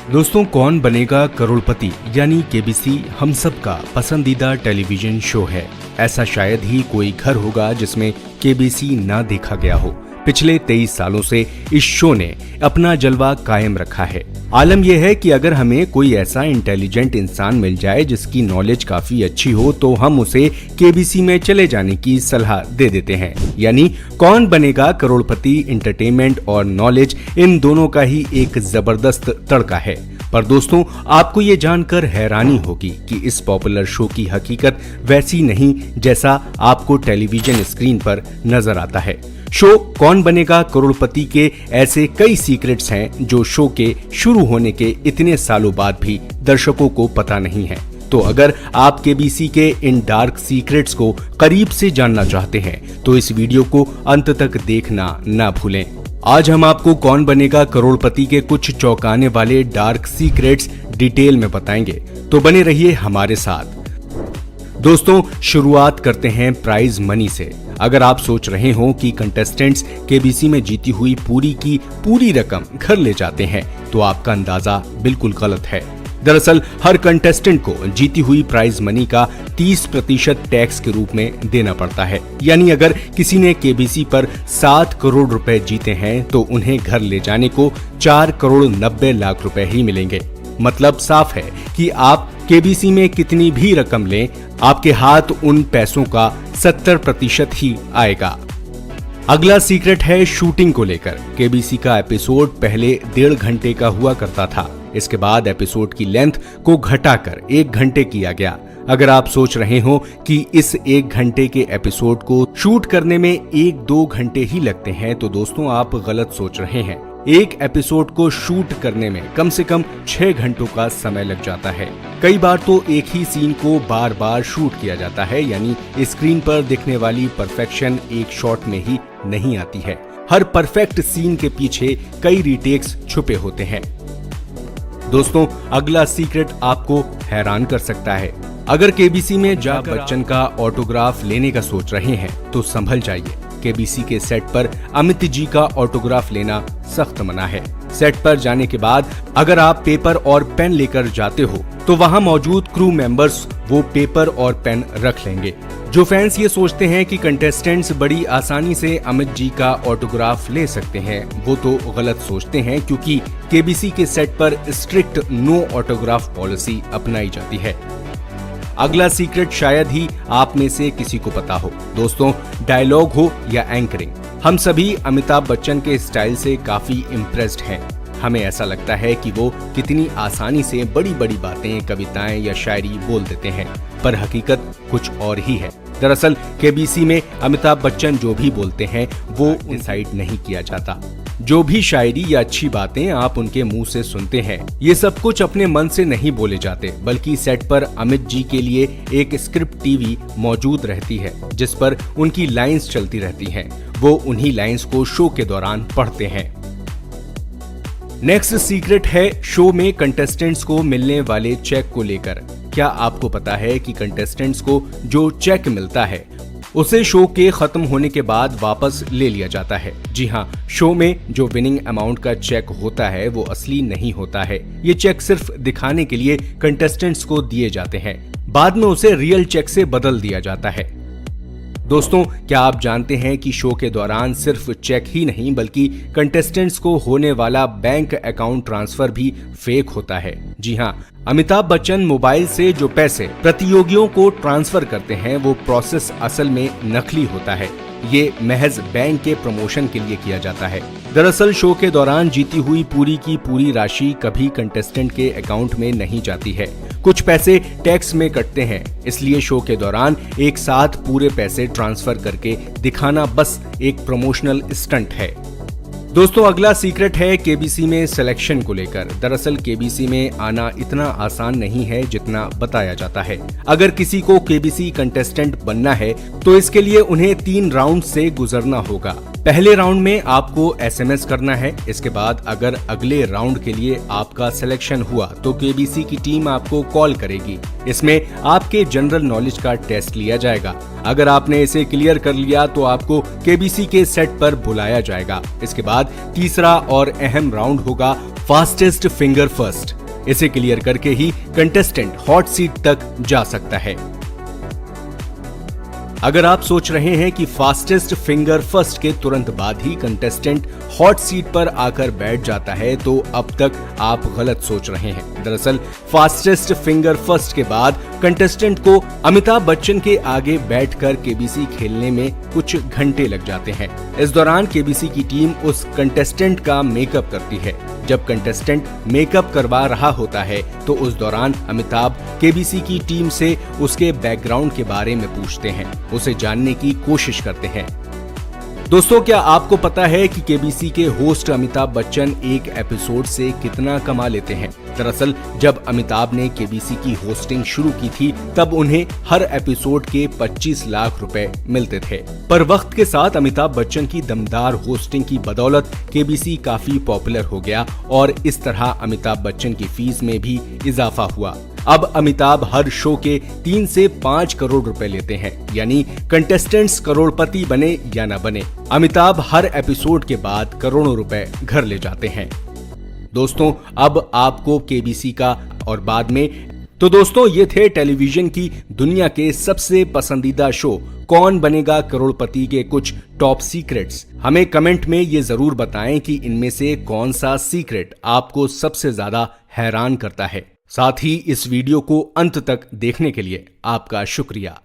दोस्तों, कौन बनेगा करोड़पति यानी केबीसी हम सब का पसंदीदा टेलीविजन शो है। ऐसा शायद ही कोई घर होगा जिसमें केबीसी ना देखा गया हो। पिछले 23 सालों से इस शो ने अपना जलवा कायम रखा है। आलम यह है कि अगर हमें कोई ऐसा इंटेलिजेंट इंसान मिल जाए जिसकी नॉलेज काफी अच्छी हो तो हम उसे केबीसी में चले जाने की सलाह दे देते हैं। यानी कौन बनेगा करोड़पति एंटरटेनमेंट और नॉलेज, इन दोनों का ही एक जबरदस्त तड़का है। पर दोस्तों, आपको ये जानकर हैरानी होगी कि इस पॉपुलर शो की हकीकत वैसी नहीं जैसा आपको टेलीविजन स्क्रीन पर नजर आता है। शो कौन बनेगा करोड़पति के ऐसे कई सीक्रेट्स हैं जो शो के शुरू होने के इतने सालों बाद भी दर्शकों को पता नहीं है। तो अगर आप केबीसी के इन डार्क सीक्रेट्स को करीब से जानना चाहते हैं तो इस वीडियो को अंत तक देखना ना भूलें। आज हम आपको कौन बनेगा करोड़पति के कुछ चौंकाने वाले डार्क सीक्रेट्स डिटेल में बताएंगे, तो बने रहिए हमारे साथ। दोस्तों, शुरुआत करते हैं प्राइज मनी से। अगर आप सोच रहे हो कि कंटेस्टेंट्स केबीसी में जीती हुई पूरी की पूरी रकम घर ले जाते हैं तो आपका अंदाजा बिल्कुल गलत है। दरअसल हर कंटेस्टेंट को जीती हुई प्राइज मनी का 30% टैक्स के रूप में देना पड़ता है। यानी अगर किसी ने केबीसी पर 7 करोड़ रुपए जीते हैं तो उन्हें घर ले जाने को 4 करोड़ 90 लाख रुपए ही मिलेंगे। मतलब साफ है कि आप केबीसी में कितनी भी रकम लें, आपके हाथ उन पैसों का 70% ही आएगा। अगला सीक्रेट है शूटिंग को लेकर। केबीसी का एपिसोड पहले 1.5 घंटे का हुआ करता था। इसके बाद एपिसोड की लेंथ को घटाकर 1 घंटे किया गया। अगर आप सोच रहे हो कि इस 1 घंटे के एपिसोड को शूट करने में 1-2 घंटे ही लगते हैं तो दोस्तों आप गलत सोच रहे हैं। एक एपिसोड को शूट करने में कम से कम 6 घंटों का समय लग जाता है। कई बार तो एक ही सीन को बार बार शूट किया जाता है, यानी स्क्रीन पर दिखने वाली परफेक्शन एक शॉट में ही नहीं आती है। हर परफेक्ट सीन के पीछे कई रीटेक्स छुपे होते हैं। दोस्तों, अगला सीक्रेट आपको हैरान कर सकता है। अगर केबीसी में जाकर बच्चन का ऑटोग्राफ लेने का सोच रहे हैं तो संभल जाइए। केबीसी के सेट पर अमित जी का ऑटोग्राफ लेना सख्त मना है। सेट पर जाने के बाद अगर आप पेपर और पेन लेकर जाते हो तो वहां मौजूद क्रू मेंबर्स वो पेपर और पेन रख लेंगे। जो फैंस ये सोचते हैं कि कंटेस्टेंट्स बड़ी आसानी से अमित जी का ऑटोग्राफ ले सकते हैं, वो तो गलत सोचते हैं, क्योंकि केबीसी के सेट पर स्ट्रिक्ट नो ऑटोग्राफ पॉलिसी अपनाई जाती है। अगला सीक्रेट शायद ही आप में से किसी को पता हो। दोस्तों, डायलॉग हो या एंकरिंग, हम सभी अमिताभ बच्चन के स्टाइल से काफी इम्प्रेस्ड हैं। हमें ऐसा लगता है कि वो कितनी आसानी से बड़ी बड़ी बातें, कविताएं या शायरी बोल देते हैं, पर हकीकत कुछ और ही है। दरअसल केबीसी में अमिताभ बच्चन जो भी बोलते हैं वो डिसाइड नहीं किया जाता। जो भी शायरी या अच्छी बातें आप उनके मुंह से सुनते हैं, ये सब कुछ अपने मन से नहीं बोले जाते, बल्कि सेट पर अमित जी के लिए एक स्क्रिप्ट टीवी मौजूद रहती है जिस पर उनकी लाइंस चलती रहती हैं। वो उन्हीं लाइंस को शो के दौरान पढ़ते हैं। नेक्स्ट सीक्रेट है शो में कंटेस्टेंट्स को मिलने वाले चेक को लेकर। क्या आपको पता है कि कंटेस्टेंट्स को जो चेक मिलता है उसे शो के खत्म होने के बाद वापस ले लिया जाता है? जी हाँ, शो में जो विनिंग अमाउंट का चेक होता है वो असली नहीं होता है। ये चेक सिर्फ दिखाने के लिए कंटेस्टेंट्स को दिए जाते हैं, बाद में उसे रियल चेक से बदल दिया जाता है। दोस्तों, क्या आप जानते हैं कि शो के दौरान सिर्फ चेक ही नहीं बल्कि कंटेस्टेंट्स को होने वाला बैंक अकाउंट ट्रांसफर भी फेक होता है? जी हाँ, अमिताभ बच्चन मोबाइल से जो पैसे प्रतियोगियों को ट्रांसफर करते हैं वो प्रोसेस असल में नकली होता है। ये महज बैंक के प्रमोशन के लिए किया जाता है। दरअसल शो के दौरान जीती हुई पूरी की पूरी राशि कभी कंटेस्टेंट के अकाउंट में नहीं जाती है। कुछ पैसे टैक्स में कटते हैं, इसलिए शो के दौरान एक साथ पूरे पैसे ट्रांसफर करके दिखाना बस एक प्रमोशनल स्टंट है। दोस्तों, अगला सीक्रेट है केबीसी में सिलेक्शन को लेकर। दरअसल केबीसी में आना इतना आसान नहीं है जितना बताया जाता है। अगर किसी को केबीसी कंटेस्टेंट बनना है तो इसके लिए उन्हें 3 राउंड से गुजरना होगा। पहले राउंड में आपको एसएमएस करना है। इसके बाद अगर अगले राउंड के लिए आपका सिलेक्शन हुआ तो केबीसी की टीम आपको कॉल करेगी। इसमें आपके जनरल नॉलेज का टेस्ट लिया जाएगा। अगर आपने इसे क्लियर कर लिया तो आपको केबीसी के सेट पर बुलाया जाएगा। इसके बाद तीसरा और अहम राउंड होगा फास्टेस्ट फिंगर फर्स्ट। इसे क्लियर करके ही कंटेस्टेंट हॉट सीट तक जा सकता है। अगर आप सोच रहे हैं कि फास्टेस्ट फिंगर फर्स्ट के तुरंत बाद ही कंटेस्टेंट हॉट सीट पर आकर बैठ जाता है, तो अब तक आप गलत सोच रहे हैं। दरअसल फास्टेस्ट फिंगर फर्स्ट के बाद कंटेस्टेंट को अमिताभ बच्चन के आगे बैठकर केबीसी खेलने में कुछ घंटे लग जाते हैं। इस दौरान केबीसी की टीम उस कंटेस्टेंट का मेकअप करती है। जब कंटेस्टेंट मेकअप करवा रहा होता है तो उस दौरान अमिताभ केबीसी की टीम से उसके बैकग्राउंड के बारे में पूछते हैं, उसे जानने की कोशिश करते हैं। दोस्तों, क्या आपको पता है कि केबीसी के होस्ट अमिताभ बच्चन एक एपिसोड से कितना कमा लेते हैं? दरअसल जब अमिताभ ने केबीसी की होस्टिंग शुरू की थी तब उन्हें हर एपिसोड के 25 लाख रुपए मिलते थे। पर वक्त के साथ अमिताभ बच्चन की दमदार होस्टिंग की बदौलत केबीसी काफी पॉपुलर हो गया और इस तरह अमिताभ बच्चन की फीस में भी इजाफा हुआ। अब अमिताभ हर शो के 3 से 5 करोड़ रुपए लेते हैं, यानी कंटेस्टेंट्स करोड़पति बने या न बने, अमिताभ हर एपिसोड के बाद करोड़ों रुपए घर ले जाते हैं। दोस्तों, अब आपको केबीसी का और बाद में तो दोस्तों ये थे टेलीविजन की दुनिया के सबसे पसंदीदा शो कौन बनेगा करोड़पति के कुछ टॉप सीक्रेट्स। हमें कमेंट में ये जरूर बताएं कि इनमें से कौन सा सीक्रेट आपको सबसे ज्यादा हैरान करता है। साथ ही इस वीडियो को अंत तक देखने के लिए आपका शुक्रिया।